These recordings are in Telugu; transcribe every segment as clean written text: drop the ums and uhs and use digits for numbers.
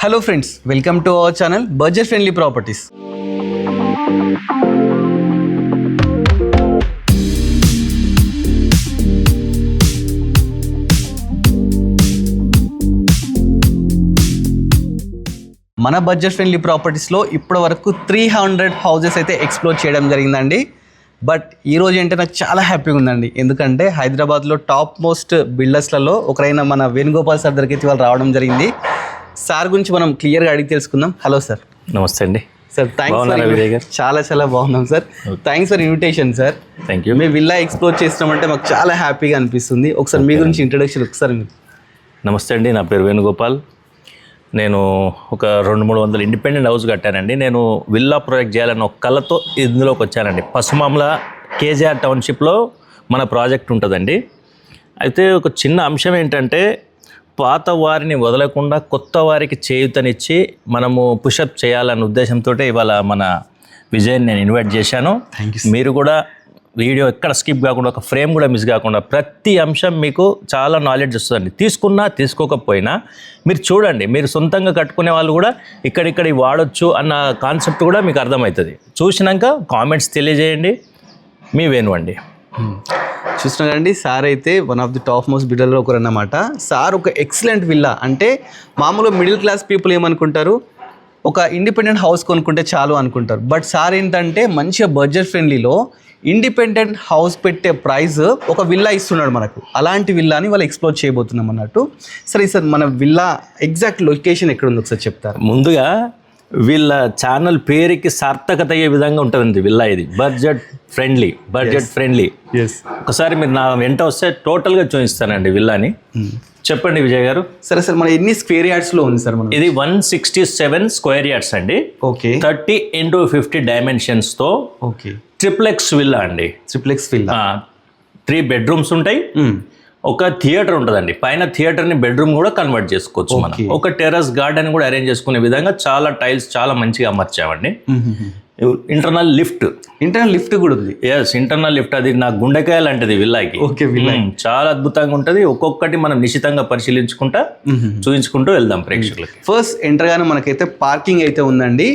Hello friends, welcome to our channel Budget Friendly Properties. మన బడ్జెట్ ఫ్రెండ్లీ ప్రాపర్టీస్లో ఇప్పటి వరకు 300 హౌసెస్ అయితే ఎక్స్ప్లోర్ చేయడం జరిగిందండి. బట్ ఈరోజు ఏంటంటే నాకు చాలా హ్యాపీగా ఉందండి, ఎందుకంటే హైదరాబాద్లో టాప్ మోస్ట్ బిల్డర్స్లలో ఒకరైన మన వేణుగోపాల్ సార్ దగ్గరికి ఇవాళ రావడం జరిగింది. సార్ గురించి మనం క్లియర్గా అడిగి తెలుసుకుందాం. Hello sir. నమస్తే అండి సార్. థ్యాంక్స్. చాలా బాగున్నాం sir. Thanks for invitation sir. Thank you. మేము విల్లా ఎక్స్ప్లోర్ చేస్తున్నామంటే మాకు చాలా హ్యాపీగా అనిపిస్తుంది. ఒకసారి మీ గురించి ఇంట్రడక్షన్ ఒకసారి. నమస్తే అండి, నా పేరు వేణుగోపాల్. నేను ఒక 200-300 ఇండిపెండెంట్ హౌస్ కట్టానండి. నేను విల్లా ప్రాజెక్ట్ చేయాలని ఒక కళతో ఇందులోకి వచ్చానండి. పసుమామల కేజీఆర్ టౌన్షిప్లో మన ప్రాజెక్ట్ ఉంటుందండి. అయితే ఒక చిన్న అంశం ఏంటంటే, పాత వారిని వదలకుండా కొత్త వారికి చేయూతనిచ్చి మనము పుషప్ చేయాలన్న ఉద్దేశంతో ఇవాళ మన విజయ్ని నేను ఇన్వైట్ చేశాను. మీరు కూడా వీడియో ఎక్కడ స్కిప్ కాకుండా, ఒక ఫ్రేమ్ కూడా మిస్ కాకుండా, ప్రతి అంశం మీకు చాలా నాలెడ్జ్ వస్తుందండి. తీసుకున్నా తీసుకోకపోయినా మీరు చూడండి, మీరు సొంతంగా కట్టుకునే వాళ్ళు కూడా ఇక్కడిక్కడ వాడొచ్చు అన్న కాన్సెప్ట్ కూడా మీకు అర్థమవుతుంది. చూసినాక కామెంట్స్ తెలియజేయండి. మీ వేణువండి. చూస్తున్నారండి, సార్ అయితే one of the top most బిల్డర్లో ఒకరు అన్నమాట. సార్ ఒక ఎక్సలెంట్ విల్లా, అంటే మామూలుగా మిడిల్ క్లాస్ పీపుల్ ఏమనుకుంటారు, ఒక ఇండిపెండెంట్ హౌస్ కొనుక్కుంటే చాలు అనుకుంటారు. బట్ సార్ ఏంటంటే మంచిగా బడ్జెట్ ఫ్రెండ్లీలో ఇండిపెండెంట్ హౌస్ పెట్టే ప్రైస్ ఒక విల్లా ఇస్తున్నాడు మనకు. అలాంటి విల్లాని వాళ్ళు ఎక్స్ప్లోర్ చేయబోతున్నాం అన్నట్టు. సరే సార్, మన విల్లా ఎగ్జాక్ట్ లొకేషన్ ఎక్కడ ఉంది ఒకసారి చెప్తారు? ముందుగా వీళ్ళ ఛానల్ పేరుకి సార్థకత అయ్యే విధంగా ఉంటుందండి విల్లా. ఇది బడ్జెట్ ఫ్రెండ్లీ. ఒకసారి మీరు నా వెంట వస్తే టోటల్గా చూపిస్తానండి విల్లాని. చెప్పండి విజయ్ గారు. సరే సార్, మన ఎన్ని స్క్వేర్ యార్డ్స్లో ఉంది సార్? మనం ఇది 167 స్క్వేర్ యార్డ్స్ అండి. ఓకే. 30x50 డైమెన్షన్స్తో ఓకే ట్రిప్లెక్స్ విల్లా అండి. Triplex villa. 3 బెడ్రూమ్స్ ఉంటాయి, ఒక థియేటర్ ఉంటుందండి. పైన థియేటర్ని బెడ్రూమ్ కూడా కన్వర్ట్ చేసుకోవచ్చు మనం. ఒక టెర్రస్ గార్డెన్ కూడా అరేంజ్ చేసుకునే విధంగా చాలా టైల్స్ చాలా మంచిగా అమర్చామండి. ఇంటర్నల్ లిఫ్ట్ కూడా ఉంది. Yes, internal lift. అది నా గుండెకాయ లాంటిది విల్లాకి. ఓకే. విల్లా చాలా అద్భుతంగా ఉంటుంది. ఒక్కొక్కటి మనం నిశితంగా పరిశీలించుకుంటా చూపించుకుంటూ వెళ్దాం ప్రేక్షకులకి. ఫస్ట్ ఎంటర్ గానే మనకైతే పార్కింగ్ అయితే ఉందండి.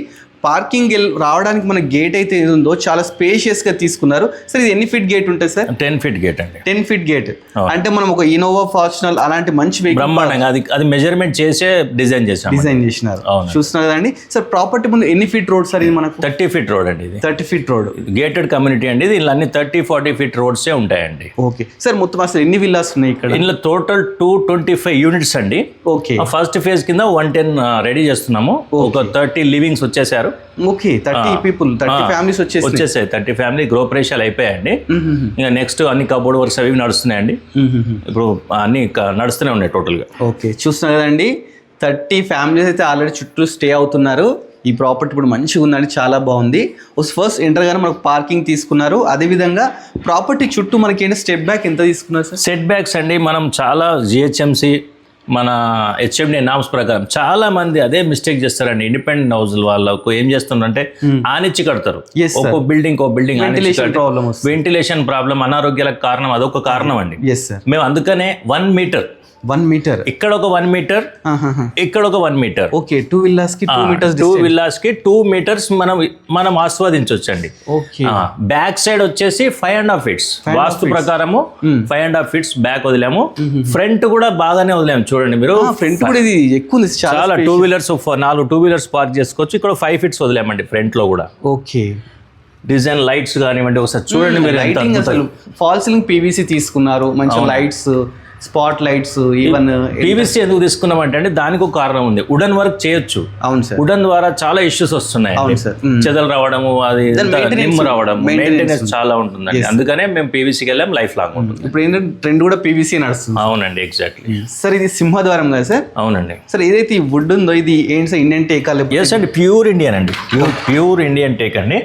పార్కింగ్ రావడానికి మన గేట్ అయితే ఏది ఉందో చాలా స్పేషియస్ గా తీసుకున్నారు. సార్ ఇది ఎన్ని ఫీట్ గేట్ ఉంటుంది సార్? 10 ఫీట్ గేట్ అండి. 10 ఫీట్ గేట్ అంటే మనం ఒక ఇన్నోవా, ఫార్చునర్ అలాంటి మంచి బ్రహ్మాండంగా అది మెజర్మెంట్ చేసే డిజైన్ చేసినారు. చూస్తున్నారు కదండి సార్. ప్రాపర్టీ ముందు ఎన్ని ఫీట్ రోడ్ సార్? ఇది మనకు 30 ఫీట్ రోడ్ అండి. ఇది 30 ఫీట్ రోడ్ గేటెడ్ కమ్యూనిటీ అండి. ఇది అన్ని 30-40 ఫీట్ రోడ్సే ఉంటాయండి. Okay sir. మొత్తం అసలు ఎన్ని విల్లాస్ ఉన్నాయి ఇక్కడ? ఇందులో టోటల్ 225 యూనిట్స్ అండి. ఓకే. ఫస్ట్ ఫేజ్ కింద 110 రెడీ చేస్తున్నాము. ఒక 30 లివింగ్స్ వచ్చేసారు. ఓకే. 30 పీపుల్, 30 ఫ్యామిలీస్ వచ్చేసాయి. 30 ఫ్యామిలీ గృహప్రవేశాలు అయిపోయాయండి. ఇంకా నెక్స్ట్ అన్ని కబోర్డ్ వర్క్స్ అవి నడుస్తున్నాయండి. ఇప్పుడు అన్ని నడుస్తూనే ఉన్నాయి టోటల్గా. ఓకే. చూస్తున్నారు కదండి, 30 ఫ్యామిలీస్ అయితే ఆల్రెడీ చుట్టూ స్టే అవుతున్నారు. ఈ ప్రాపర్టీ ఇప్పుడు మంచిగా ఉందండి, చాలా బాగుంది. ఫస్ట్ ఎంటర్ గానే మనకు పార్కింగ్ తీసుకున్నారు. అదేవిధంగా ప్రాపర్టీ చుట్టూ మనకి ఏంటి స్టెప్ బ్యాక్ ఎంత తీసుకున్నారు సార్? సెట్ బ్యాక్స్ అండి, మనం చాలా జిహెచ్ఎంసి మన హెచ్ఎండి నామ్స్ ప్రకారం చాలా మంది అదే మిస్టేక్ చేస్తారండి. ఇండిపెండెంట్ హౌస్ వాళ్ళకు ఏం చేస్తుందంటే ఆనిచ్చి కడతారు. ఒక్కో బిల్డింగ్ వెంటిలేషన్ ప్రాబ్లం, అనారోగ్యాలకు కారణం అదొక కారణం అండి. మేము అందుకనే 1 మీటర్ ఇక్కడ ఒక 1 మీటర్, ఇక్కడ ఒక 1 మీటర్. ఓకే. 2 విల్లాస్ కి 2 మీటర్స్ మనం ఆస్వాదించవచ్చండి. బ్యాక్ సైడ్ వచ్చేసి 5.5 ఫీట్స్ వాస్తు ప్రకారము 5.5 ఫీట్స్ బ్యాక్ వదిలాము. ఫ్రంట్ కూడా బాగానే వదిలాము. చూడండి మీరు, ఫ్రంట్ కూడా ఇది ఎక్కువ ఉంది. చాలా 2 వీలర్స్ 4 2 వీలర్స్ పార్క్ చేసుకోవచ్చు. ఇక్కడ 5 ఫీట్స్ వదిలామండి ఫ్రంట్ లో కూడా. ఓకే. డిజైన్ లైట్స్ కానివ్వండి, ఒకసారి చూడండి మీరు. లైటింగ్ అసలు ఫాల్ సీలింగ్ పీవీసీ తీసుకున్నారు, మంచి lights, spot lights. Even PVC ఎందుకు తీసుకున్నామంటే అండి, దానికి ఒక కారణం ఉంది. వుడెన్ వర్క్ చేయొచ్చు. అవును సార్. వుడెన్ ద్వారా చాలా ఇష్యూస్ వస్తున్నాయి. అవును సార్. చెదలు రావడము, అది నిమ్ రావడం, మెయింటెనెన్స్ చాలా ఉంటుందండి. అందుకనే మేము పీవీసీకి వెళ్ళాం. లైఫ్ లాంగ్ ఉంటుంది. ఇప్పుడు ఏంటంటే ట్రెండ్ కూడా పీవీసీ నడుస్తుంది. అవునండి, ఎగ్జాక్ట్లీ. సార్ ఇది సింహద్వారం కదా సార్? అవునండి సార్. ఏదైతే ఈ వుడ్ ఉందో ఇది ఏంటి సార్? Indian teak? ఎస్ అండి, ప్యూర్ ఇండియన్ అండి. ప్యూర్ ఇండియన్ టేక్ అండి.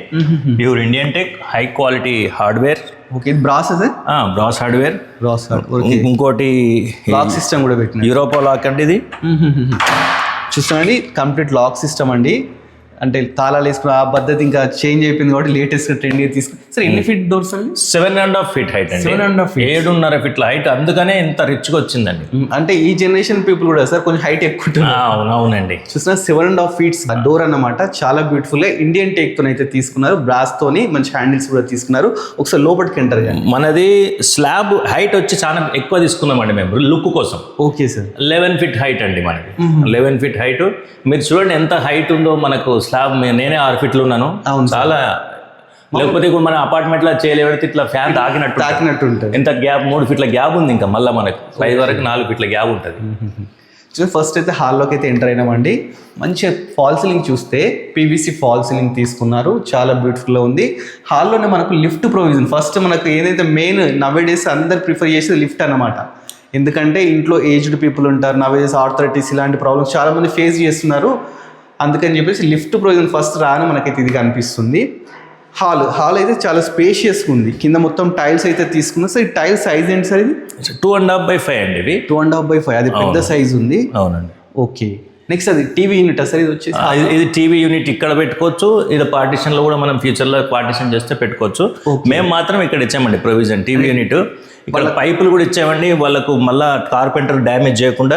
Pure Indian teak, high quality hardware. Okay. Brass sir? Brass hardware. ఇంకోటి లాక్ సిస్టమ్ కూడా పెట్టిన యూరోపా లాక్ అండి ఇది. చూస్తామండి, కంప్లీట్ లాక్ సిస్టమ్ అండి. అంటే తాళాలు వేసుకుని ఆ పద్ధతి ఇంకా చేంజ్ అయిపోయింది కాబట్టి లేటెస్ట్ ట్రెండ్ తీసుకుని సార్ ఎన్ని ఫీట్ డోర్స్ అండి? 7.5 feet హైట్ అండి. 7.5 feet. 7.5 feet హైట్, అందుకనే ఇంత రిచ్గా వచ్చిందండి. అంటే ఈ జనరేషన్ పీపుల్ కూడా సార్ కొంచెం హైట్ ఎక్కువ ఉంటుంది. అవునండి. చూసిన 7.5 feet డోర్ అన్నమాట. చాలా బ్యూటిఫుల్ గా ఇండియన్ టేక్ తో అయితే తీసుకున్నారు, బ్రాస్ తోని మంచి హ్యాండిల్స్ కూడా తీసుకున్నారు. ఒకసారి లోపలికి ఎంటర్ చేయండి. మనది స్లాబ్ హైట్ వచ్చి చాలా ఎక్కువ తీసుకున్నామండి మేము లుక్ కోసం. Okay sir. 11 feet హైట్ అండి మనకి. 11 feet హైట్. మీరు చూడండి ఎంత హైట్ ఉందో మనకు స్లాబ్. నేనే 6 feet ఉన్నాను. చాలా, లేకపోతే ఇప్పుడు మన అపార్ట్మెంట్ లో చేయలేబడితే ఇట్లా ఫ్యాన్ తాకినట్టు ఉంటుంది. ఎంత గ్యాప్, 3 feet గ్యాప్ ఉంది. ఇంకా మళ్ళీ మనకు 5 వరకు 4 feet గ్యాప్ ఉంటుంది. ఫస్ట్ అయితే హాల్లోకి అయితే ఎంటర్ అయినామండి. మంచిగా ఫాల్ సీలింగ్ చూస్తే పీవీసీ ఫాల్ సీలింగ్ తీసుకున్నారు, చాలా బ్యూటిఫుల్గా ఉంది. హాల్లోనే మనకు లిఫ్ట్ ప్రొవిజన్. ఫస్ట్ మనకు ఏదైతే మెయిన్ నవేడేస్ అందరు ప్రిఫర్ చేసేది లిఫ్ట్ అన్నమాట. ఎందుకంటే ఇంట్లో ఏజ్డ్ పీపుల్ ఉంటారు, నవేడేస్ ఆర్థరైటిస్ ఇలాంటి ప్రాబ్లమ్స్ చాలామంది ఫేస్ చేస్తున్నారు. అందుకని చెప్పేసి లిఫ్ట్ ప్రొవిజన్ ఫస్ట్ రాని మనకైతే ఇది కనిపిస్తుంది. హాల్ అయితే చాలా స్పేషియస్గా ఉంది. కింద మొత్తం టైల్స్ అయితే తీసుకున్నాం. సార్ ఈ టైల్స్ సైజ్ ఏంటి సార్? ఇది 2.5x5 అండి. ఇవి 2.5x5, అది పెద్ద సైజ్ ఉంది. అవునండి. ఓకే. నెక్స్ట్ అది టీవీ యూనిట్ సార్? ఇది వచ్చేసి ఇది టీవీ యూనిట్ ఇక్కడ పెట్టుకోవచ్చు. ఇది పార్టీషన్ లో కూడా మనం ఫ్యూచర్ లో పార్టీషన్ చేస్తే పెట్టుకోవచ్చు. మేము మాత్రం ఇక్కడ ఇచ్చామండి ప్రొవిజన్ టీవీ యూనిట్. ఇక్కడ పైపులు కూడా ఇచ్చామండి వాళ్ళకు, మళ్ళా కార్పెంటర్ డ్యామేజ్ చేయకుండా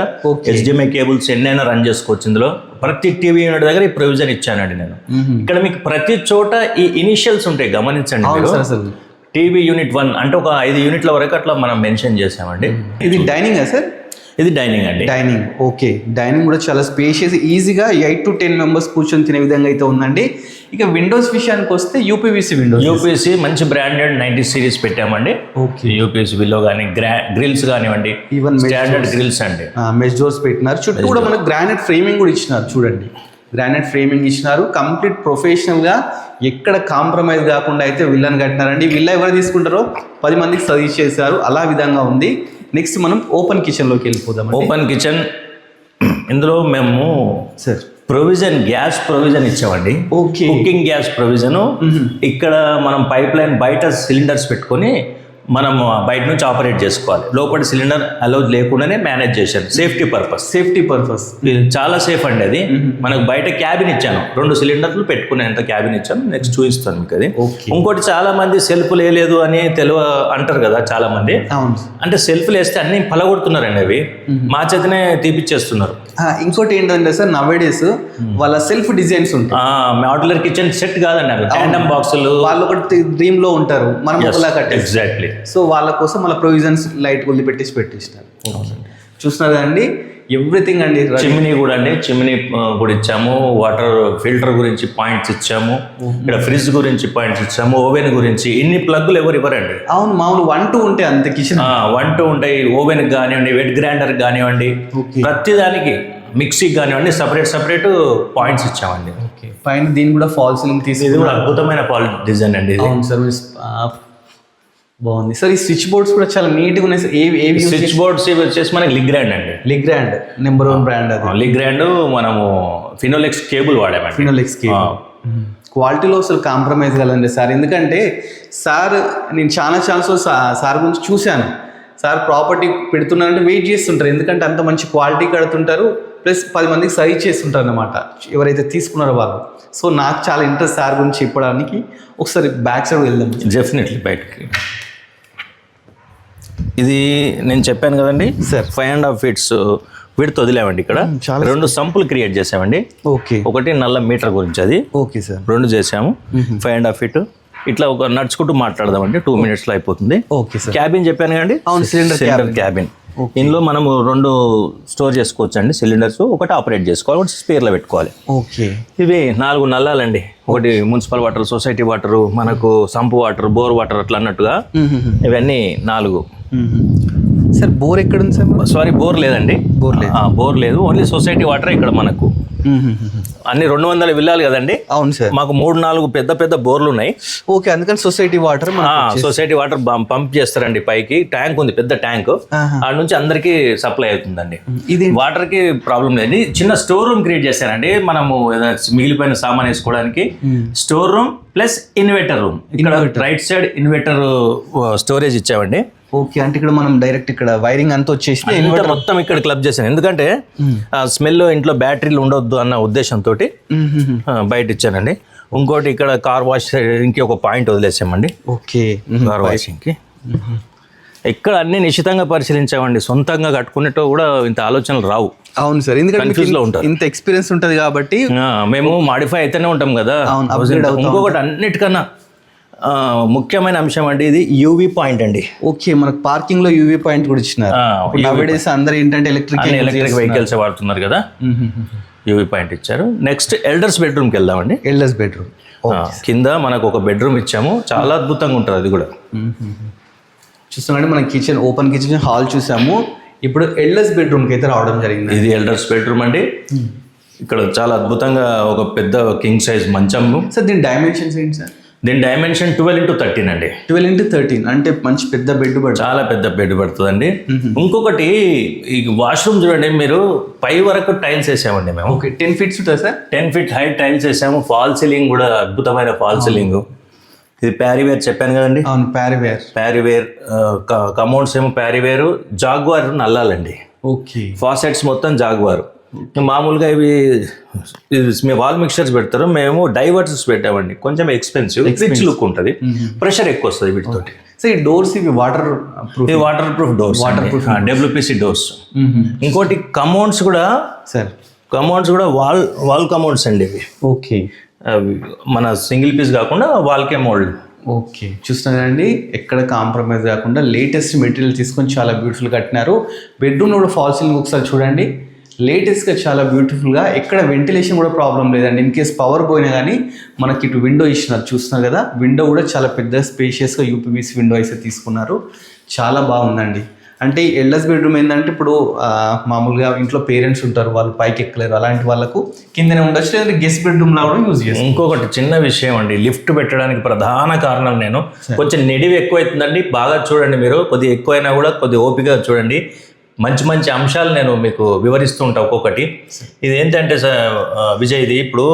HDMI కేబుల్స్ ఎన్నైనా రన్ చేసుకోవచ్చు ఇందులో. ప్రతి టీవీ యూనిట్ దగ్గర ఈ ప్రొవిజన్ ఇచ్చానండి నేను. ఇక్కడ మీకు ప్రతి చోట ఈ ఇనిషియల్స్ ఉంటాయి, గమనించండి. టీవీ యూనిట్ 1 అంటే ఒక 5 యూనిట్ల వరకు అట్లా మనం మెన్షన్ చేసామండి. ఇది డైనింగ్ సార్? ఇది డైనింగ్ అండి. డైనింగ్. ఓకే. డైనింగ్ కూడా చాలా స్పేషియస్, ఈజీగా 8 to 10 members కూర్చొని తినే విధంగా అయితే ఉందండి. ఇక విండోస్ విషయానికి వస్తే యూపీవీసీ విండోస్. యూపీవీసీ మంచి బ్రాండెడ్ 90 series పెట్టామండి. ఓకే. యూపీవీసీ విలో కానీ గ్రిల్స్ కానివ్వండి, ఈవెన్ స్టాండర్డ్ గ్రిల్స్ అండి. మెష్ డోర్స్ పెట్టినారు. చుట్టూ కూడా మనకు గ్రానైట్ ఫ్రేమింగ్ కూడా ఇచ్చినారు. చూడండి, గ్రానైట్ ఫ్రేమింగ్ ఇచ్చినారు. కంప్లీట్ ప్రొఫెషనల్గా ఎక్కడ కాంప్రమైజ్ కాకుండా అయితే విల్లాని కట్టినారండి. విల్లా ఎవరు తీసుకుంటారో 10 మందికి సజెస్ట్ చేశారు, అలా విధంగా ఉంది. నెక్స్ట్ మనం ఓపెన్ కిచెన్లోకి వెళ్ళిపోదాం. ఓపెన్ కిచెన్, ఇందులో మేము సార్ ప్రొవిజన్, గ్యాస్ ప్రొవిజన్ ఇచ్చామండి. ఓకే. Cooking gas provision. ఇక్కడ మనం పైప్ లైన్ బయట సిలిండర్స్ పెట్టుకొని మనం బయట నుంచి ఆపరేట్ చేసుకోవాలి. లోపల సిలిండర్ అలౌ లేకుండానే మేనేజ్ చేశాను, సేఫ్టీ పర్పస్. చాలా సేఫ్ అండి అది. మనకు బయట క్యాబిన్ ఇచ్చాను, 2 cylinders పెట్టుకునేంత క్యాబిన్ ఇచ్చాను. నెక్స్ట్ చూపిస్తాను మీకు అది. ఇంకోటి, చాలా మంది సెల్ఫ్లు వేయలేదు అని అంటారు కదా చాలా మంది. అంటే సెల్ఫ్లు వేస్తే అన్ని పలగొడుతున్నారండి, అవి మా చేతనే తీపిచ్చేస్తున్నారు. ఇంకోటి ఏంటంటే సార్, నవేడేస్ వాళ్ళ సెల్ఫ్ డిజైన్స్ ఉంటాయి. మాడ్యులర్ కిచెన్ సెట్ కాదండి అవి, ట్యాండమ్ బాక్సులు. వాళ్ళు ఒకటి డ్రీమ్ లో ఉంటారు, మనం ఒకలా కట్టే. ఎగ్జాక్ట్లీ. సో వాళ్ళ కోసం వాళ్ళ ప్రొవిజన్స్ లైట్ కొద్ది పెట్టిస్తారు. చూస్తున్నారు కదండి, ఎవ్రీథింగ్ అండి. చిమ్నీ కూడా అండి, చిమ్నీ కూడా ఇచ్చాము. వాటర్ ఫిల్టర్ గురించి పాయింట్స్ ఇచ్చాము. ఇక్కడ ఫ్రిడ్జ్ గురించి పాయింట్స్ ఇచ్చాము. ఓవెన్ గురించి ఇన్ని ప్లగ్లు ఎవరు ఇవ్వరండి. అవును, మామూలు 1-2 ఉంటాయి అంతే కిచెన్. 1-2 ఉంటాయి. ఓవెన్ కానివ్వండి, వెట్ గ్రైండర్ కానివ్వండి, ప్రతి దానికి, మిక్సీకి కానివ్వండి, సపరేట్ పాయింట్స్ ఇచ్చామండి. పైన దీన్ని కూడా ఫాల్ సీలింగ్ తీసి, ఇది కూడా అద్భుతమైన ఫాల్ డిజైన్ అండి. అవును సార్, బాగుంది సార్. ఈ స్విచ్ బోర్డ్స్ కూడా చాలా నీట్గా ఉన్నాయి సార్. ఏవి స్విచ్ బోర్డ్స్ వచ్చేసి మనకి లిగ్రాండ్ అండి. లిగ్రాండ్ నెంబర్ 1 బ్రాండ్ అది. లిగ్రాండ్ మనము ఫినోలెక్స్ కేబుల్ వాడామండి. ఫినోలెక్స్ కేబుల్ క్వాలిటీలో అసలు కాంప్రమైజ్ కలండి సార్. ఎందుకంటే సార్, నేను చాలా సార్ గురించి చూశాను. సార్ ప్రాపర్టీ పెడుతున్నారంటే వెయిట్ చేస్తుంటారు, ఎందుకంటే అంత మంచి క్వాలిటీ కడుతుంటారు. ప్లస్ 10 మందికి సజెస్ట్ చేస్తుంటారు అన్నమాట ఎవరైతే తీసుకున్నారో వాళ్ళు. సో నాకు చాలా ఇంట్రెస్ట్ సార్ గురించి చెప్పడానికి. ఒకసారి బ్యాక్ సైడ్ వెళ్దాం. డెఫినెట్లీ బయటకి. ఇది నేను చెప్పాను కదండి సార్, 5.5 feet వీటితో వదిలేమండి. ఇక్కడ 2 సంపులు క్రియేట్ చేసామండి. ఓకే. ఒకటి నల్ల మీటర్ గురించి, అది ఓకే సార్. 2 చేసాము. 5.5 feet. ఇట్లా ఒక నడుచుకుంటూ మాట్లాడదామండి, 2 minutes లో అయిపోతుంది. Okay sir. క్యాబిన్ చెప్పాను కదండి. అవును, సిలిండర్ క్యాబిన్. ఇందులో మనము 2 స్టోర్ చేసుకోవచ్చు అండి సిలిండర్స్. ఒకటి ఆపరేట్ చేసుకోవాలి, ఒకటి స్పేర్లో పెట్టుకోవాలి. ఓకే. ఇవి 4 నల్లాలండి. ఒకటి మున్సిపల్ వాటర్, సొసైటీ వాటర్, మనకు సంపు వాటర్, బోర్ వాటర్ అట్లా అన్నట్టుగా ఇవన్నీ 4. సార్ బోర్ ఎక్కడ ఉంది సార్? సారీ, బోర్ లేదండి. బోర్ లేదు, ఓన్లీ సొసైటీ వాటర్ ఇక్కడ మనకు. అన్ని 200 విల్లాలు కదండి. అవును సార్. మాకు 3-4 పెద్ద బోర్లు ఉన్నాయి. ఓకే, అందుకని సొసైటీ వాటర్ పంప్ చేస్తారండి పైకి. ట్యాంక్ ఉంది, పెద్ద ట్యాంక్. ఆడ నుంచి అందరికి సప్లై అవుతుందండి. ఇది వాటర్ కి ప్రాబ్లం లేదండి. చిన్న స్టోర్ రూమ్ క్రియేట్ చేశారండి. మనము మిగిలిపోయిన సామాన్ వేసుకోవడానికి store room plus inverter room. ఇక్కడ రైట్ సైడ్ ఇన్వర్టర్ స్టోరేజ్ ఇచ్చామండి. ఓకే, అంటే ఇక్కడ మనం డైరెక్ట్ ఇక్కడ వైరింగ్ అంతా వచ్చేసి మొత్తం ఇక్కడ క్లబ్ చేశాను. ఎందుకంటే స్మెల్ ఇంట్లో బ్యాటరీలు ఉండొద్దు, వద్దు అన్న ఉద్దేశంతో బయట ఇచ్చానండి. ఇంకోటి ఇక్కడ కార్ వాష్ ఇంకి ఒక పాయింట్ వదిలేసామండి ఓకే. కార్ వాషింగ్కి. ఇక్కడ అన్ని నిశ్చితంగా పరిశీలించామండి. సొంతంగా కట్టుకునేటో కూడా ఇంత ఆలోచనలు రావు. అవును సార్, ఎందుకంటే కన్ఫ్యూజ్ లో ఉంటారు. ఇంత ఎక్స్పీరియన్స్ ఉంటుంది కాబట్టి మేము మాడిఫై అయితేనే ఉంటాం కదా. ఇంకొకటి అన్నిటికన్నా ముఖ్యమైన అంశం అండి, ఇది యూవీ పాయింట్ అండి. ఓకే, మనకు పార్కింగ్ లో యూవీ పాయింట్ కూడా ఇచ్చినారు. నవడేస్ అందరూ ఏంటంటే ఎలక్ట్రిక్ వెహికల్స్ వాడుతున్నారు కదా, యూవీ పాయింట్ ఇచ్చారు. నెక్స్ట్ ఎల్డర్స్ బెడ్రూమ్కి వెళ్దామండి. ఎల్డర్స్ బెడ్రూమ్ కింద మనకు ఒక బెడ్రూమ్ ఇచ్చాము, చాలా అద్భుతంగా ఉంటుంది అది కూడా. చూస్తున్నాండి మనం కిచెన్, ఓపెన్ కిచెన్ హాల్ చూసాము. ఇప్పుడు ఎల్డర్స్ బెడ్రూమ్కి అయితే రావడం జరిగింది. ఇది ఎల్డర్స్ బెడ్రూమ్ అండి. ఇక్కడ చాలా అద్భుతంగా ఒక పెద్ద కింగ్ సైజ్ మంచము. సార్ దీని డైమెన్షన్స్ ఏంటి సార్? దీని డైమెన్షన్ 12x13 అండి. 12x13 అంటే మంచి పెద్ద బెడ్ పడుతుంది, చాలా పెద్ద బెడ్ పడుతుందండి. ఇంకొకటి ఈ వాష్రూమ్ చూడండి, మీరు పై వరకు టైల్స్ వేసామండి మేము. ఓకే, 10 feet ఉంటుంది సార్. 10 feet హైట్ టైల్స్ వేసాము. ఫాల్ సీలింగ్ కూడా అద్భుతమైన ఫాల్ సీలింగ్. ఇది ప్యారీవేర్ చెప్పాను కదండి. అవును, ప్యారీవేర్. కమౌండ్స్ ఏమో ప్యారీవేరు, జాగ్వార్ నల్లాలండి. ఓకే, ఫాసెట్స్ మొత్తం జాగ్వార్. మామూలుగా ఇవి మీ వాల్ మిక్చర్స్ పెడతారు, మేము డైవర్సెస్ పెట్టామండి. కొంచెం ఎక్స్పెన్సివ్, రిచ్ లుక్ ఉంటుంది, ప్రెషర్ ఎక్కువ వస్తుంది వీటితోటి. సో ఈ డోర్స్ ఇవి water proof doors, WPC doors. ఇంకోటి కమౌండ్స్ కూడా వాల్ కమౌండ్స్ అండి ఇవి. ఓకే, అవి మన సింగిల్ పీస్ కాకుండా వాల్కే మోల్డ్. ఓకే, చూస్తున్నారండి ఎక్కడ కాంప్రమైజ్ కాకుండా లేటెస్ట్ మెటీరియల్ తీసుకొని చాలా బ్యూటిఫుల్ కట్టినారు. బెడ్రూమ్లో కూడా ఫాల్ సీలింగ్ ఒకసారి చూడండి, లేటెస్ట్గా చాలా బ్యూటిఫుల్గా. ఎక్కడ వెంటిలేషన్ కూడా ప్రాబ్లం లేదండి. ఇన్ కేస్ పవర్ పోయినా కానీ మనకి ఇటు విండో ఇచ్చినారు, చూస్తున్నారు కదా. విండో కూడా చాలా పెద్ద స్పేషియస్గా UPVC విండో అయితే తీసుకున్నారు, చాలా బాగుందండి. అంటే ఈ ఎల్డర్స్ బెడ్రూమ్ ఏంటంటే ఇప్పుడు మామూలుగా ఇంట్లో పేరెంట్స్ ఉంటారు, వాళ్ళు పైకి ఎక్కలేరు, అలాంటి వాళ్ళకు కిందనే ఉండొచ్చు, లేదంటే గెస్ట్ బెడ్రూమ్ లా కూడా యూజ్ చేస్తాం. ఇంకొకటి చిన్న విషయం అండి, లిఫ్ట్ పెట్టడానికి ప్రధాన కారణం నేను కొంచెం నిడివి ఎక్కువైతుందండి. బాగా చూడండి మీరు, కొద్దిగా ఎక్కువైనా కూడా కొద్దిగా ఓపికగా చూడండి. మంచి మంచి అంశాలు నేను మీకు వివరిస్తూ ఉంటాను ఒక్కొక్కటి. ఇది ఏంటంటే విజయ్, ఇది ఇప్పుడు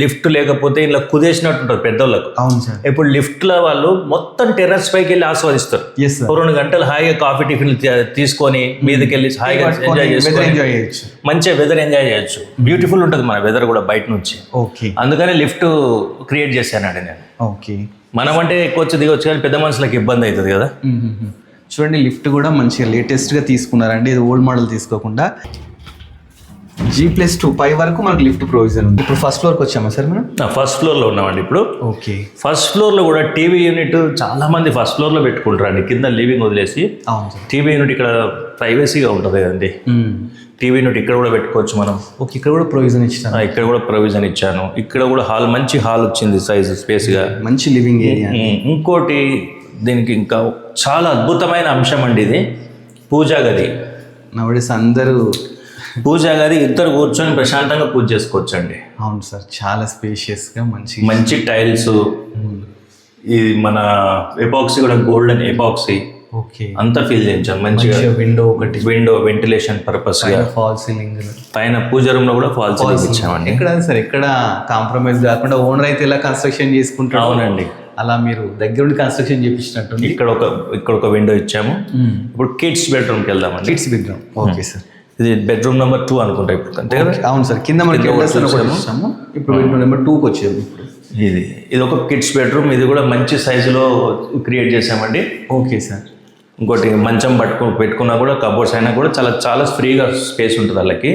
లిఫ్ట్ లేకపోతే ఇలా కుదేసినట్టు ఉంటుంది పెద్దోళ్ళకు. అవును సార్. ఇప్పుడు లిఫ్ట్లో వాళ్ళు మొత్తం టెర్రస్ పైకి వెళ్ళి ఆస్వాదిస్తారు. 2 గంటలు హాయిగా కాఫీ టిఫిన్ తీసుకొని మీదకి వెళ్ళి హాయిగా ఎంజాయ్ చేసుకోవచ్చు, మంచిగా వెదర్ ఎంజాయ్ చేయొచ్చు. బ్యూటిఫుల్ ఉంటుంది మన వెదర్ కూడా బయట నుంచి. ఓకే, అందుకని లిఫ్ట్ క్రియేట్ చేశానండి నేను. ఓకే, మనం అంటే ఎక్కువ దిగొచ్చు కానీ పెద్ద మనుషులకు ఇబ్బంది అవుతుంది కదా. చూడండి లిఫ్ట్ కూడా మంచిగా లేటెస్ట్గా తీసుకున్నారండి, ఇది ఓల్డ్ మోడల్ తీసుకోకుండా. G+2 పై వరకు మనకు లిఫ్ట్ ప్రొవిజన్ ఉంది. ఇప్పుడు ఫస్ట్ ఫ్లోర్కి వచ్చామా సార్ మనం? ఫస్ట్ ఫ్లోర్లో ఉన్నామండి ఇప్పుడు. ఓకే, ఫస్ట్ ఫ్లోర్లో కూడా టీవీ యూనిట్ చాలా మంది ఫస్ట్ ఫ్లోర్లో పెట్టుకుంటారండి, కింద లివింగ్ వదిలేసి. అవును సార్. టీవీ యూనిట్ ఇక్కడ ప్రైవసీగా ఉంటుంది కదండి. టీవీ యూనిట్ ఇక్కడ కూడా పెట్టుకోవచ్చు మనం. ఓకే, ఇక్కడ కూడా ప్రొవిజన్ ఇచ్చాను. ఇక్కడ కూడా ప్రొవిజన్ ఇచ్చాను. ఇక్కడ కూడా హాల్, మంచి హాల్ వచ్చింది, సైజ్ స్పేస్గా, మంచి లివింగ్ ఏరియా. ఇంకోటి దీనికి ఇంకా చాలా అద్భుతమైన అంశం అండి, ఇది పూజా గది. నవడేస్ అందరూ పూజా గది ఇద్దరు కూర్చొని ప్రశాంతంగా పూజ చేసుకోవచ్చు అండి. అవును సార్, చాలా స్పేషియస్గా మంచి టైల్స్. ఇది మన ఎపాక్సీ కూడా గోల్డెన్ ఎపాక్సీ. ఓకే, అంతా ఫీల్ చేయించాను మంచిగా. విండో వెంటిలేషన్ పర్పస్ గా. ఫాల్ సీలింగ్ పైన పూజ రూమ్ లో కూడా ఫాల్ సీలింగ్ ఇచ్చామండి. ఎక్కడ సార్, ఎక్కడ కాంప్రమైజ్ కాకుండా ఓనర్ అయితే ఎలా కన్స్ట్రక్షన్ చేసుకుంటారు. అవునండి, అలా మీరు దగ్గరుండి కన్స్ట్రక్షన్ చేపించినట్టు. ఇక్కడ ఒక విండో ఇచ్చాము. ఇప్పుడు కిడ్స్ బెడ్రూమ్కి వెళ్దామండి. Kids bedroom. ఓకే సార్, ఇది బెడ్రూమ్ నెంబర్ 2 అనుకుంటా ఇప్పుడు, అంతే కదా. అవును సార్, కింద మనకి వచ్చాము, ఇప్పుడు బెడ్రూమ్ నెంబర్ 2కి వచ్చాము. ఇప్పుడు ఇది ఒక కిడ్స్ బెడ్రూమ్. ఇది కూడా మంచి సైజులో క్రియేట్ చేసామండి. Okay sir. ఇంకోటి మంచం పెట్టుకున్నా కూడా, కబోర్డ్స్ అయినా కూడా చాలా ఫ్రీగా స్పేస్ ఉంటుంది వాళ్ళకి.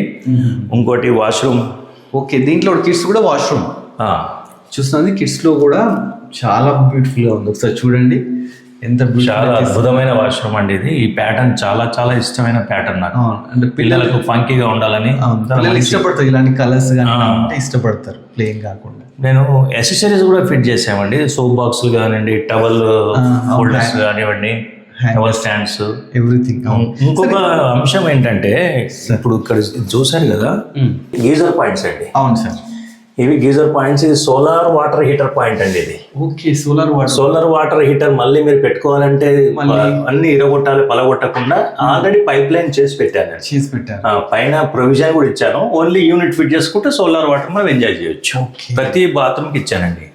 ఇంకోటి వాష్రూమ్. ఓకే, దీంట్లో కిడ్స్ కూడా వాష్రూమ్ చూస్తుంది. కిడ్స్లో కూడా చాలా బ్యూటిఫుల్గా ఉంది, ఒకసారి చూడండి ఎంత చాలా అద్భుతమైన వాష్రూమ్ అండి ఇది. ఈ ప్యాటర్న్ చాలా ఇష్టమైన ప్యాటర్న్ నాకు. అంటే పిల్లలకు ఫంకీగా ఉండాలని ఇష్టపడతారు, ఇలాంటి కలర్స్ కానీ ఇష్టపడతారు, ప్లెయిన్ కాకుండా. నేను యాక్సెసరీస్ కూడా ఫిట్ చేసామండి. సోప్ బాక్సులు కానివ్వండి, టవల్ హోల్డర్స్ కానివ్వండి, టవల్ స్టాండ్స్, ఎవ్రీథింగ్. ఇంకొక అంశం ఏంటంటే, ఇప్పుడు ఇక్కడ చూసారు కదా గీజర్ పాయింట్స్ అండి. అవును సార్, ఇవి గీజర్ పాయింట్స్. ఇది సోలార్ వాటర్ హీటర్ పాయింట్ అండి ఇది. ఓకే, సోలార్ వాటర్ హీటర్ మళ్ళీ మీరు పెట్టుకోవాలంటే అన్ని ఇరగొట్టాలి, పలగొట్టకుండా ఆల్రెడీ పైప్ లైన్ చేసి పెట్టారు. పైన ప్రొవిజన్ కూడా ఇచ్చాను. ఓన్లీ యూనిట్ ఫిట్ చేసుకుంటే సోలార్ వాటర్ మనం ఎంజాయ్ చేయొచ్చు. ప్రతి బాత్రూమ్ కి ఇచ్చానండి,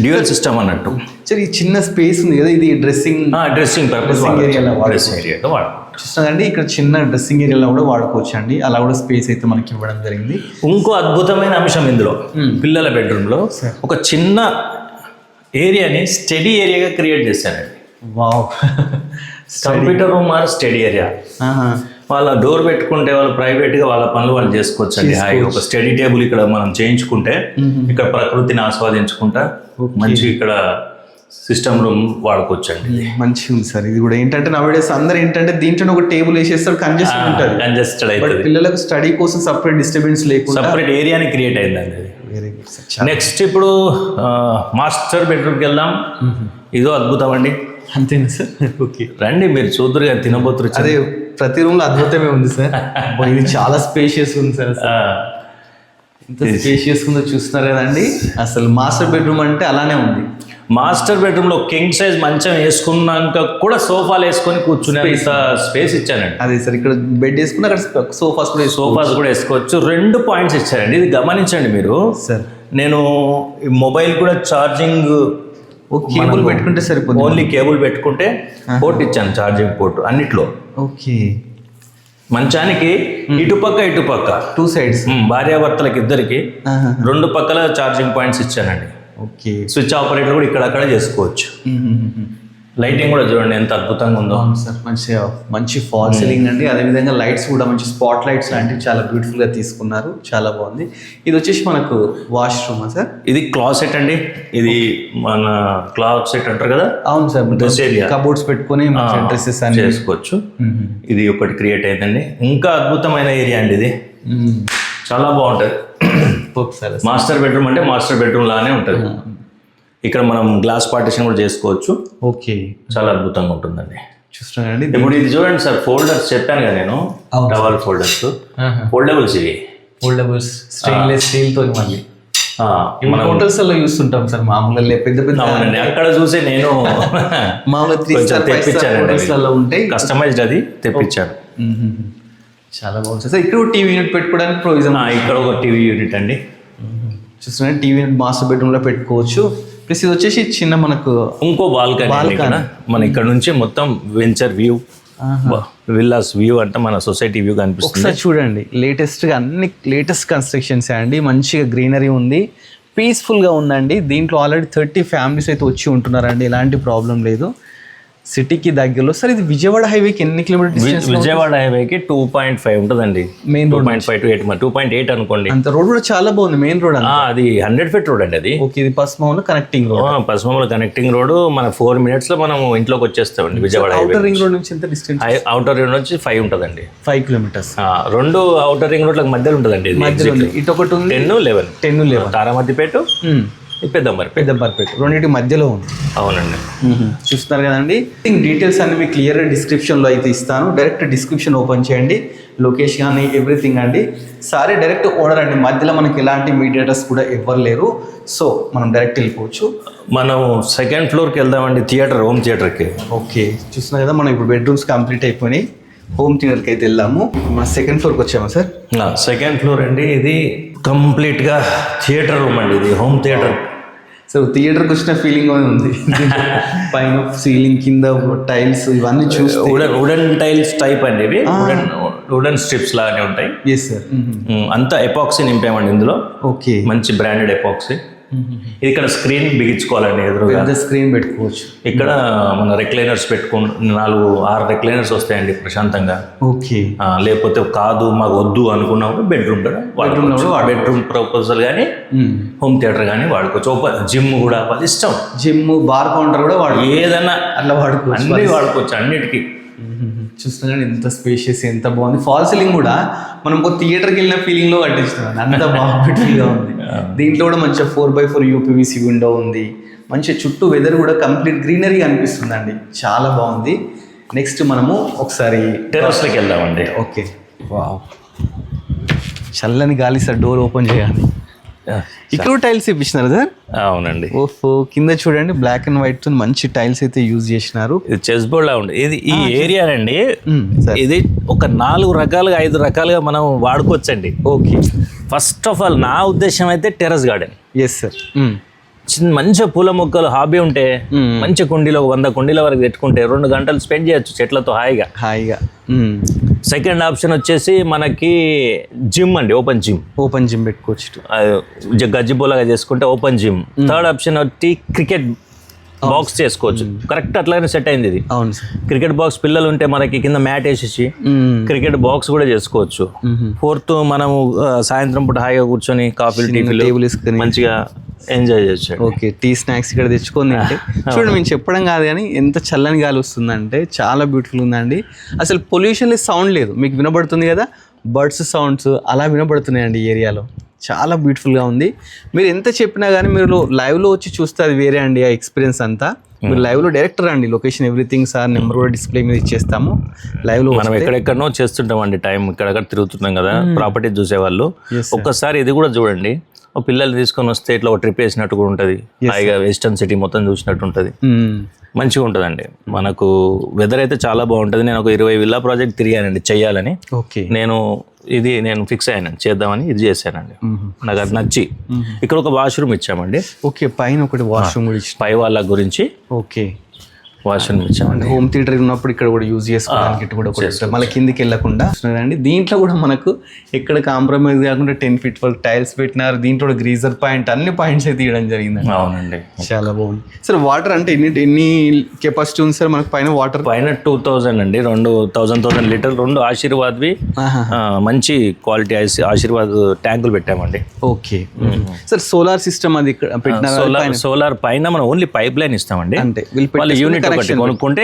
డ్యూయల్ సిస్టమ్ అన్నట్టు. సరే, ఈ చిన్న స్పేస్ ఉంది కదా, ఇది డ్రెస్సింగ్ పర్పస్ ఏరియాగా వాడుకుంటాం. చూస్తానండి ఇక్కడ చిన్న డ్రెస్సింగ్ ఏరియాలో కూడా వాడుకోవచ్చు అండి, అలా కూడా స్పేస్ అయితే మనకి ఇవ్వడం జరిగింది. ఇంకో అద్భుతమైన అంశం ఇందులో పిల్లల బెడ్రూమ్లో ఒక చిన్న ఏరియాని స్టడీ ఏరియాగా క్రియేట్ చేశానండి. Wow, computer room or study area. వాళ్ళ డోర్ పెట్టుకుంటే వాళ్ళు ప్రైవేట్గా వాళ్ళ పనులు వాళ్ళు చేసుకోవచ్చు అండి. హాయి ఒక స్టడీ టేబుల్ ఇక్కడ మనం చేయించుకుంటే ఇక్కడ ప్రకృతిని ఆస్వాదించుకుంటా మంచి ఇక్కడ సిస్టమ్ రూమ్ వాడుకోవచ్చు అండి. మంచిగా ఉంది సార్. ఇది కూడా ఏంటంటే నవేడేస్ అందరు ఏంటంటే దీంట్లో ఒక టేబుల్ వేసేస్తారు, కంజెస్టెడ్ ఉంటుంది. కంజెస్టెడ్ అయితే పిల్లలకు స్టడీ కోసం సపరేట్ డిస్టర్బెన్స్ లేకుండా సపరేట్ ఏరియాని క్రియేట్ అయిందండి. Very good sir. నెక్స్ట్ ఇప్పుడు మాస్టర్ బెడ్రూమ్కి వెళ్దాం. ఇదో అద్భుతం అండి. అంతేనా సార్? ఓకే రండి మీరు చూద్దరు కానీ తినబోతురు. అదే ప్రతి రూమ్ లో అద్భుతమే ఉంది సార్. ఇది చాలా స్పేషియస్ ఉంది సార్. ఎంత స్పేషియస్ ఉందో చూస్తున్నారు కదండి. అసలు మాస్టర్ బెడ్రూమ్ అంటే అలానే ఉంది. మాస్టర్ బెడ్రూమ్ లో కింగ్ సైజ్ మంచం వేసుకున్నాక కూడా సోఫాలు వేసుకొని కూర్చునే స్పేస్ ఇచ్చానండి. అదే సార్, ఇక్కడ బెడ్ వేసుకుని అక్కడ సోఫాస్ కూడా వేసుకోవచ్చు. 2 పాయింట్స్ ఇచ్చారండి, ఇది గమనించండి మీరు సార్. నేను మొబైల్ కూడా ఛార్జింగ్ కేబుల్ పెట్టుకుంటే సరిపోతుంది. ఓన్లీ కేబుల్ పెట్టుకుంటే పోర్ట్ ఇచ్చాను, ఛార్జింగ్ పోర్ట్ అన్నిట్లో. ఓకే, మంచానికి ఇటుపక్క 2 సైడ్స్ భార్యాభర్తలకు ఇద్దరికి 2 పక్కల ఛార్జింగ్ పాయింట్స్ ఇచ్చానండి. ఓకే, స్విచ్ ఆపరేటర్ కూడా ఇక్కడక్కడ చేసుకోవచ్చు. లైటింగ్ కూడా చూడండి ఎంత అద్భుతంగా ఉందో సార్. మంచి ఫాల్ సీలింగ్ అండి. అదేవిధంగా లైట్స్ కూడా మంచి స్పాట్ లైట్స్ లాంటివి చాలా బ్యూటిఫుల్ గా తీసుకున్నారు, చాలా బాగుంది. ఇది వచ్చేసి మనకు వాష్రూమ్ సార్. ఇది క్లాసెట్ అండి, ఇది మన క్లాసెట్ అంటారు కదా. అవును సార్, డ్రెస్ ఏరియా కబోర్డ్స్ పెట్టుకుని డ్రెస్సెస్ అని చేసుకోవచ్చు. ఇది ఒకటి క్రియేట్ అయిందండి. ఇంకా అద్భుతమైన ఏరియా అండి ఇది, చాలా బాగుంటుంది. మాస్టర్ బెడ్రూమ్ అంటే మాస్టర్ బెడ్రూమ్ లానే ఉంటుంది. ఇక్కడ మనం గ్లాస్ పార్టిషన్ కూడా చేసుకోవచ్చు. ఓకే, చాలా అద్భుతంగా ఉంటుందండి. చూస్తున్నానండి. ఇప్పుడు ఇది చూడండి సార్, ఫోల్డర్స్ చెప్పాను కదా నేను, టవల్ ఫోల్డర్స్ ఫోల్డబుల్స్. ఇవి ఫోల్డబుల్స్ స్టెయిన్లెస్ స్టీల్ తో మళ్ళీ మనం హోటల్స్ లో చూస్తుంటాం సార్. మామూలుగా పెద్ద పెద్ద అక్కడ చూసి నేను మామూలుగా తెప్పించాను, ఉంటాయి కస్టమైజ్డ్, అది తెప్పించాను. చాలా బాగుంది సార్. ఇక్కడ టీవీ యూనిట్ పెట్టుకోవడానికి ప్రొవిజన్. ఇక్కడ ఒక టీవీ యూనిట్ అండి. చూస్తున్నా టీవీ యూనిట్ మాస్టర్ బెడ్రూమ్ లో పెట్టుకోవచ్చు. ప్లస్ ఇది వచ్చేసి చిన్న మనకు ఇంకో బాల్కనీ. మన ఇక్కడ నుంచి మొత్తం వెంచర్ వ్యూ, విల్లాస్ వ్యూ అంటే మన సొసైటీ వ్యూ కనిపిస్తుంది. ఒకసారి చూడండి, అన్ని లేటెస్ట్ కన్స్ట్రక్షన్స్ అండి. మంచిగా గ్రీనరీ ఉంది, పీస్ఫుల్గా ఉందండి. దీంట్లో ఆల్రెడీ 30 ఫ్యామిలీస్ అయితే వచ్చి ఉంటున్నారండి, ఎలాంటి ప్రాబ్లం లేదు. సిటీకి దగ్గరలో సార్. ఇది విజయవాడ హైవేకి ఎన్ని కిలోమీటర్ డిస్టెన్స్? విజయవాడ హైవేకి 2.5 ఉంటుందండి. మెయిన్ రోడ్ 2.5 to 8, 2.8 అనుకోండి. అంత రోడ్ కూడా చాలా బాగుంది, మెయిన్ రోడ్. అది 100 feet రోడ్ అండి అది. ఓకే, ఇది పశ్చిమలో కనెక్టింగ్ రోడ్. పశ్చిమలో కనెక్టింగ్ రోడ్. మన 4 minutes లో మనం ఇంట్లోకి వచ్చేస్తామండి Vijayawada highway. Outer ring road నుంచి ఎంత డిస్టెన్స్? అవుటర్ రింగ్ నుంచి 5 ఉంటుందండి. 5 kilometers. 2 అవుటర్ రింగ్ రోడ్లకు మధ్యలో ఉంటుందండి. ఇటు ఒకటి ఉంది 10-11 తారామతిపేట, పెద్దంబర్పేట రెండింటి మధ్యలో ఉంది. అవునండి. చూస్తున్నారు కదండి. డీటెయిల్స్ అన్ని మీకు క్లియర్గా డిస్క్రిప్షన్లో అయితే ఇస్తాను. డైరెక్ట్ డిస్క్రిప్షన్ ఓపెన్ చేయండి, లొకేషన్ కానీ ఎవ్రీథింగ్ అండి. సారీ డైరెక్ట్ ఓనర్ అండి, మధ్యలో మనకి ఎలాంటి మీడియేటర్స్ కూడా ఎవ్వరు లేరు. సో మనం డైరెక్ట్ వెళ్ళిపోవచ్చు. మనం 2nd floorకి వెళ్దామండి, హోమ్ థియేటర్కి. ఓకే, చూస్తున్నారు కదా, మనం ఇప్పుడు బెడ్రూమ్స్ కంప్లీట్ అయిపోయి హోమ్ థియేటర్కి అయితే వెళ్దాము. మన 2nd floorకి వచ్చామా సార్? 2nd floor అండి. ఇది కంప్లీట్గా థియేటర్ రూమ్ అండి, ఇది హోమ్ థియేటర్. సో థియేటర్కి వచ్చిన ఫీలింగ్ ఉంది. పైన సీలింగ్, కింద టైల్స్, ఇవన్నీ చూస్తే వుడెన్ టైల్స్ టైప్ అండి ఇవి. వుడెన్ స్ట్రిప్స్ లాగానే ఉంటాయి. Yes sir. అంతా ఎపాక్సీ నింపామండి ఇందులో. ఓకే, మంచి బ్రాండెడ్ ఎపాక్సీ. ఇది ఇక్కడ స్క్రీన్ బిగించుకోవాలండి, ఎదురుగా స్క్రీన్ పెట్టుకోవచ్చు. ఇక్కడ మన రెక్లైనర్స్ 4-6 రెక్లైనర్స్ వస్తాయండి ప్రశాంతంగా. ఓకే, లేకపోతే కాదు మాకు వద్దు అనుకున్నప్పుడు బెడ్రూమ్ బెడ్రూమ్ ప్రపోజల్ కానీ హోమ్ థియేటర్ కానీ వాడుకోవచ్చు. జిమ్ కూడా వాళ్ళ ఇష్టం, జిమ్, బార్ కౌంటర్ కూడా ఏదైనా అట్లా వాడుకోవచ్చు, అన్ని వాడుకోవచ్చు అన్నిటికీ. చూస్తున్నాను ఎంత స్పేషియస్, ఎంత బాగుంది. ఫాల్ సీలింగ్ కూడా మనం ఒక థియేటర్కి వెళ్ళిన ఫీలింగ్ లో కట్టిస్తున్నాను, అంత బాగా ఉంది. దీంట్లో కూడా మంచిగా 4x4 UPVC విండో ఉంది. మంచిగా చుట్టూ వెదర్ కూడా కంప్లీట్ గ్రీనరీ అనిపిస్తుందండి, చాలా బాగుంది. నెక్స్ట్ మనము ఒకసారి టెర్రస్లోకి వెళ్దామండి. ఓకే, వావ్, చల్లని గాలి సార్. డోర్ ఓపెన్ చేయాలి. ఇక్కడ టైల్స్ ఇప్పించినారు సార్? అవునండి. ఓహో, కింద చూడండి బ్లాక్ అండ్ వైట్ తో మంచి టైల్స్ అయితే యూజ్ చేసినారు. ఇది చెస్ బోర్డ్ లా ఉంది. ఇది ఈ ఏరియా అండి, ఇది ఒక 4 రకాలుగా 5 రకాలుగా మనం వాడుకోవచ్చండి. ఓకే, ఫస్ట్ ఆఫ్ ఆల్ నా ఉద్దేశం అయితే టెర్రస్ గార్డెన్. Yes sir. మంచిగా పూల మొక్కలు హాబీ ఉంటే మంచి కుండీలో 100 కుండీల వరకు పెట్టుకుంటే 2 గంటలు స్పెండ్ చేయొచ్చు చెట్లతో హాయిగా. సెకండ్ ఆప్షన్ వచ్చేసి మనకి జిమ్ అండి, ఓపెన్ జిమ్ పెట్టుకోవచ్చు, గజ్జిబోలాగా చేసుకుంటే ఓపెన్ జిమ్. థర్డ్ ఆప్షన్ వచ్చి క్రికెట్ బాక్స్ చేసుకోవచ్చు. కరెక్ట్ అట్లానే సెట్ అయింది ఇది. అవును సార్, క్రికెట్ బాక్స్ పిల్లలు ఉంటే మనకి కింద మ్యాట్ వేసేసి క్రికెట్ బాక్స్ కూడా చేసుకోవచ్చు. ఫోర్త్ మనము సాయంత్రం పూట హాయిగా కూర్చొని కాఫీలు టీలు మంచిగా ఎంజాయ్ చేయొచ్చు. ఓకే, టీ స్నాక్స్ ఇక్కడ తెచ్చుకుంది అంటే చూడండి, మేము చెప్పడం కాదు కానీ ఎంత చల్లని గాలి వస్తుందంటే చాలా బ్యూటిఫుల్ ఉందండి. అసలు పొల్యూషన్ సౌండ్ లేదు, మీకు వినబడుతుంది కదా, బర్డ్స్ సౌండ్స్ అలా వినబడుతున్నాయండి ఈ ఏరియాలో. చాలా బ్యూటిఫుల్గా ఉంది. మీరు ఎంత చెప్పినా కానీ మీరు లైవ్లో వచ్చి చూస్తే అది వేరే అండి ఆ ఎక్స్పీరియన్స్ అంతా. మీరు లైవ్లో డైరెక్టర్ అండి, లొకేషన్ ఎవ్రీథింగ్ సార్ నెంబర్ కూడా డిస్ప్లే మీద ఇచ్చేస్తాము. లైవ్లో మనం ఎక్కడెక్కడనో చేస్తుంటాం అండి, టైం ఇక్కడెక్కడ తిరుగుతున్నాం కదా ప్రాపర్టీ చూసేవాళ్ళు. ఒక్కసారి ఇది కూడా చూడండి, పిల్లలు తీసుకొని వస్తే ఇట్లా ఒక ట్రిప్ వేసినట్టు కూడా ఉంటుంది, హాయిగా వెస్టర్న్ సిటీ మొత్తం చూసినట్టు ఉంటుంది, మంచిగా ఉంటుందండి. మనకు వెదర్ అయితే చాలా బాగుంటుంది. నేను ఒక 20 విల్లా ప్రాజెక్ట్ తిరిగానండి చెయ్యాలని. ఓకే, నేను ఫిక్స్ అయ్యానండి చేద్దామని, ఇది చేశానండి. నాకు అది నచ్చి ఇక్కడ ఒక వాష్రూమ్ ఇచ్చామండి. ఓకే, పైన ఒకటి వాష్రూమ్ కూడా పై వాళ్ళ గురించి. ఓకే, వాష్రూమ్ ఇచ్చామండి. హోమ్ థియేటర్ ఉన్నప్పుడు ఇక్కడ కూడా యూజ్ చేసుకోవడానికి ఇటు కూడా మళ్ళీ కిందికి వెళ్ళకుండా అండి. దీంట్లో కూడా మనకు ఎక్కడ కాంప్రమైజ్ కాకుండా 10 feet వరకు టైల్స్ పెట్టినారు. దీంట్లో గ్రీజర్ పాయింట్ అన్ని పాయింట్స్ అయితే ఇవ్వడం జరిగింది. అవునండి, చాలా బాగుంది సార్. వాటర్ అంటే ఎన్ని కెపాసిటీ ఉంది సార్ మనకు పైన? వాటర్ పైన 2000 అండి, 2000 లీటర్లు, 2 ఆశీర్వాద్వి మంచి క్వాలిటీ ఆశీర్వాద్ ట్యాంకులు పెట్టామండి. ఓకే సార్, సోలార్ సిస్టమ్ అది పెట్టిన సోలార్ పైన మనం ఓన్లీ పైప్ లైన్ ఇస్తామండి. అంటే యూనిట్ కొనుక్కుంటే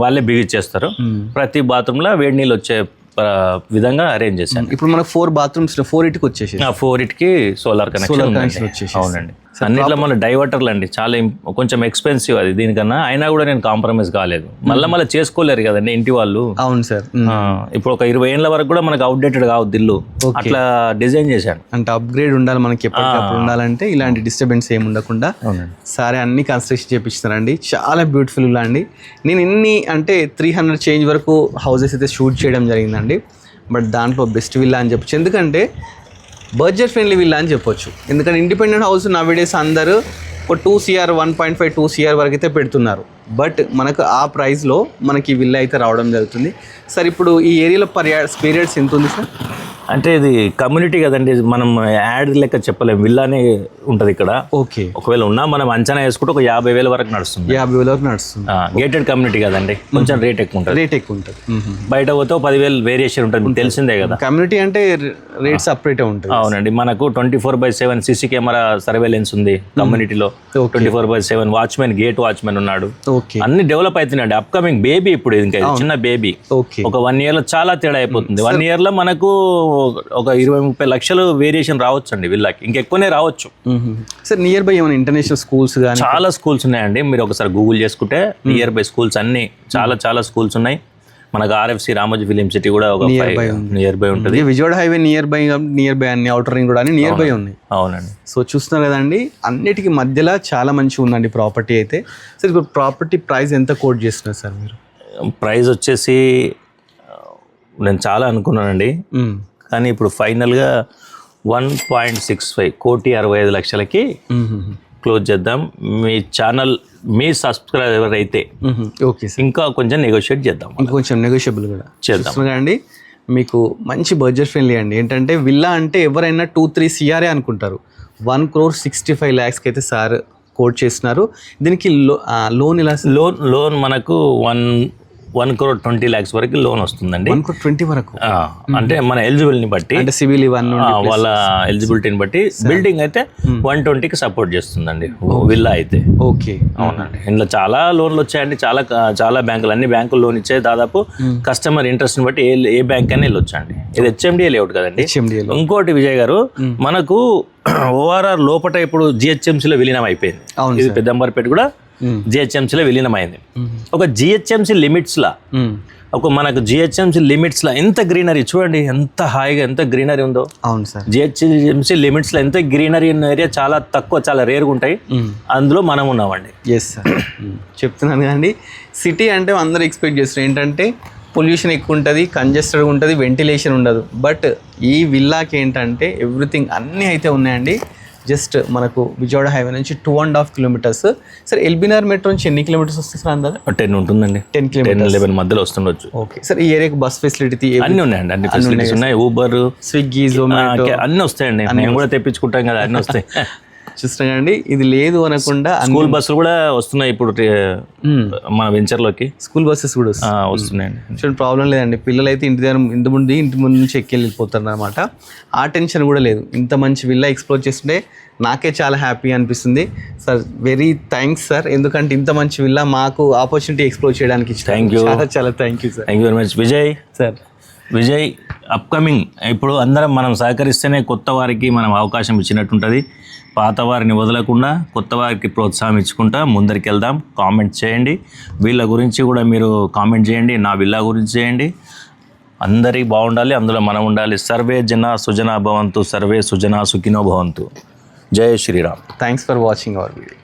వాళ్ళే బిగిచ్చేస్తారు. ప్రతి బాత్రూమ్ లో వేడి నీళ్ళు వచ్చే విధంగా అరేంజ్ చేశాను. ఇప్పుడు మనకు 4 bathrooms 4 ఇటుకి వచ్చేసి 4 ఇటుకి సోలార్ కనెక్షన్ వచ్చేసి. అవునండి, అన్నిట్లో మన డైవర్టర్లు అండి, చాలా కొంచెం ఎక్స్పెన్సివ్ అది దీనికన్నా, అయినా కూడా నేను కాంప్రమైజ్ కాలేదు. మళ్ళీ చేసుకోలేరు కదండి ఇంటి వాళ్ళు. అవును సార్, ఇప్పుడు ఒక 20 ఏళ్ళ వరకు కూడా మనకు అవుట్డేటెడ్ కావద్దు ఇల్లు, అట్లా డిజైన్ చేశాను. అంటే అప్గ్రేడ్ ఉండాలి మనకి, ఎప్పటికప్పుడు ఉండాలంటే ఇలాంటి డిస్టర్బెన్స్ ఏమి ఉండకుండా సరే అన్ని కన్స్ట్రక్షన్ చేపిస్తున్నారండి. చాలా బ్యూటిఫుల్ ఇల్లు అండి. నేను ఇన్ని అంటే 300 చేంజ్ వరకు హౌసెస్ అయితే షూట్ చేయడం జరిగిందండి. బట్ దాంట్లో బెస్ట్ విల్లా అని చెప్పొచ్చు, ఎందుకంటే బడ్జెట్ ఫ్రెండ్లీ విల్లా అని చెప్పొచ్చు. ఎందుకంటే ఇండిపెండెంట్ హౌస్ నవేడేస్ అందరూ ఒక 2 CR 1.5 2 CR వరకు అయితే పెడుతున్నారు. బట్ మనకు ఆ ప్రైస్లో మనకి విల్లా అయితే రావడం జరుగుతుంది. సార్ ఇప్పుడు ఈ ఏరియాలో పీరియడ్స్ ఎంత ఉంది సార్? అంటే ఇది కమ్యూనిటీ కదండి, మనం యాడ్ లెక్క చెప్పలేము, విల్లానే ఉంటుంది ఇక్కడ. ఓకే, ఒకవేళ ఉన్నా మనం అంచనా వేసుకుంటే ఒక 50,000 వరకు నడుస్తుంది. 50,000 వరకు నడుస్తుంది. గేటెడ్ కమ్యూనిటీ కదండి, కొంచెం రేట్ ఎక్కువ ఉంటుంది. బయట పోతే 10,000 వేరియేషన్ ఉంటుంది, మీకు తెలిసిందే కదా. కమ్యూనిటీ అంటే రేట్ సపరేట్ ఉంటుంది. అవునండి, మనకు 24/7 CC కెమెరా సర్వేలెన్స్ ఉంది కమ్యూనిటీలో. 24/7 వాచ్మెన్, గేట్ వాచ్మెన్ ఉన్నాడు. అన్ని డెవలప్ అవుతున్నాయండి. అప్కమింగ్ బేబీ ఇప్పుడు ఇంకా చిన్న బేబీ, ఒక 1 year లో చాలా తేడా అయిపోతుంది. 1 year లో మనకు ఒక 20-30 లక్షలు వేరియేషన్ రావచ్చు అండి విల్లాకి, ఇంకెక్కువనే రావచ్చు. సార్ నియర్ బై ఏమైనా ఇంటర్నేషనల్ స్కూల్స్ కానీ? చాలా స్కూల్స్ ఉన్నాయండి, మీరు ఒకసారి గూగుల్ చేసుకుంటే నియర్ బై స్కూల్స్ అన్ని చాలా స్కూల్స్ ఉన్నాయి. మనకు RFC రామోజీ ఫిలిం సిటీ కూడా ఒక నియర్ బై ఉంటుంది. విజయవాడ హైవే నియర్ బై అన్ని అవుటర్ రింగ్ కూడా నియర్ బై ఉన్నాయి. అవునండి, సో చూస్తున్నారు కదండి, అన్నిటికీ మధ్యలో చాలా మంచిగా ఉందండి ప్రాపర్టీ అయితే. సార్ ఇప్పుడు ప్రాపర్టీ ప్రైస్ ఎంత కోట్ చేస్తున్నారు సార్ మీరు? ప్రైస్ వచ్చేసి నేను చాలా అనుకున్నానండి, కానీ ఇప్పుడు ఫైనల్గా 1.65 1,65,00,000కి క్లోజ్ చేద్దాం. మీ ఛానల్ మీ సబ్స్క్రైబర్ అయితే ఓకే సార్, ఇంకా కొంచెం నెగోషియేట్ చేద్దాం, ఇంకొంచెం నెగోషియబుల్ కూడా చేద్దాం అండి. మీకు మంచి బడ్జెట్ ఫ్రెండ్లీ అండి. ఏంటంటే విల్లా అంటే ఎవరైనా 2-3 CR అనుకుంటారు. 1,65,00,000కి అయితే సార్ కోట్ చేస్తున్నారు. దీనికి లోన్ ఇలా? లోన్ మనకు 1,20,00,000 వరకు లోన్ వస్తుందండి. 1,20,00,000 వరకు అంటే మన ఎలిజిబిలిటీని బట్టి, అంటే సివిల్ వాళ్ళ ఎలిజిబిలిటీని బట్టి బిల్డింగ్ అయితే 120కి సపోర్ట్ చేస్తుందండి విల్లా అయితే. ఓకే, అవునండి. ఇందులో చాలా లోన్లు వచ్చాయండి, చాలా బ్యాంకులు, అన్ని బ్యాంకులు లోన్ ఇచ్చాయి. దాదాపు కస్టమర్ ఇంట్రెస్ట్ని బట్టి ఏ బ్యాంక్ అయినా వెళ్ళొచ్చండి. ఇది HMDA లేఅవుట్ కదండి. ఇంకోటి విజయ్ గారు, మనకు ORR లోపల ఇప్పుడు GHMCలో విలీనం అయిపోయింది. ఇది పెద్దంబర్పేట కూడా GHMCలో విలీనమైంది. ఒక GHMC లిమిట్స్లా మనకు GHMC లిమిట్స్లో ఎంత గ్రీనరీ చూడండి, ఎంత హాయిగా ఎంత గ్రీనరీ ఉందో. అవును సార్, GHMC లిమిట్స్లో ఎంత గ్రీనరీ ఉన్న ఏరియా చాలా తక్కువ, చాలా రేర్గా ఉంటాయి. అందులో మనం ఉన్నామండి. ఎస్ సార్, చెప్తున్నాను కదండి. సిటీ అంటే అందరూ ఎక్స్పెక్ట్ చేస్తారు ఏంటంటే పొల్యూషన్ ఎక్కువ ఉంటుంది, కంజెస్టెడ్ ఉంటుంది, వెంటిలేషన్ ఉండదు. బట్ ఈ విల్లాకి ఏంటంటే ఎవ్రీథింగ్ అన్నీ అయితే ఉన్నాయండి. జస్ట్ మనకు విజయవాడ హైవే నుంచి 2.5 కిలోమీటర్స్. సార్ ఎల్బీనగర్ మెట్రో నుంచి ఎన్ని కిలోమీటర్స్ వస్తుంది సార్ అందాజ? 10 ఉంటుందండి. 10 కిలోమీటర్స్ 11 మధ్యలో వస్తుండొచ్చు. Okay sir. ఈ ఏరియాకి బస్ ఫెసిలిటీ అన్నీ ఉన్నాయండి, అన్ని ఫెసిలిటీస్ ఉన్నాయి. ఊబర్, స్విగ్గీ, జొమాటో అన్నీ వస్తాయండి. మేము కూడా తెప్పించుకుంటాం కదా, అన్నీ వస్తాయి. చూస్తున్నాండి, ఇది లేదు అనకుండా స్కూల్ బస్సులు కూడా వస్తున్నాయి ఇప్పుడు మన వెంచర్లోకి. స్కూల్ బస్సెస్ కూడా వస్తున్నాయండి. చూడండి, ప్రాబ్లం లేదండి. పిల్లలు అయితే ఇంటి ముందు నుంచి ఎక్కి వెళ్ళిపోతారు అనమాట. ఆ టెన్షన్ కూడా లేదు. ఇంత మంచి విల్లా ఎక్స్ప్లోర్ చేస్తుంటే నాకే చాలా హ్యాపీ అనిపిస్తుంది సార్. వెరీ థ్యాంక్స్ సార్, ఎందుకంటే ఇంత మంచి విల్లా మాకు ఆపర్చునిటీ ఎక్స్ప్లోర్ చేయడానికి థ్యాంక్ యూ, చాలా చాలా thank you sir. Thank you very much. Vijay upcoming ఇప్పుడు అందరం మనం సహకరిస్తేనే కొత్త వారికి మనం అవకాశం ఇచ్చినట్టుంటుంది. పాత వారిని వదలకుండా కొత్త వారికి ప్రోత్సాహం ఇచ్చుకుంటా ముందరికి వెళ్దాం. కామెంట్ చేయండి, వీళ్ళ గురించి కూడా మీరు కామెంట్ చేయండి, నా విల్లా గురించి చేయండి. అందరికీ బాగుండాలి, అందులో మనం ఉండాలి. సర్వే జన సుజనా భవంతు, సర్వే సుజనా సుఖినో భవంతు. జై Shriram. Thanks for watching our video.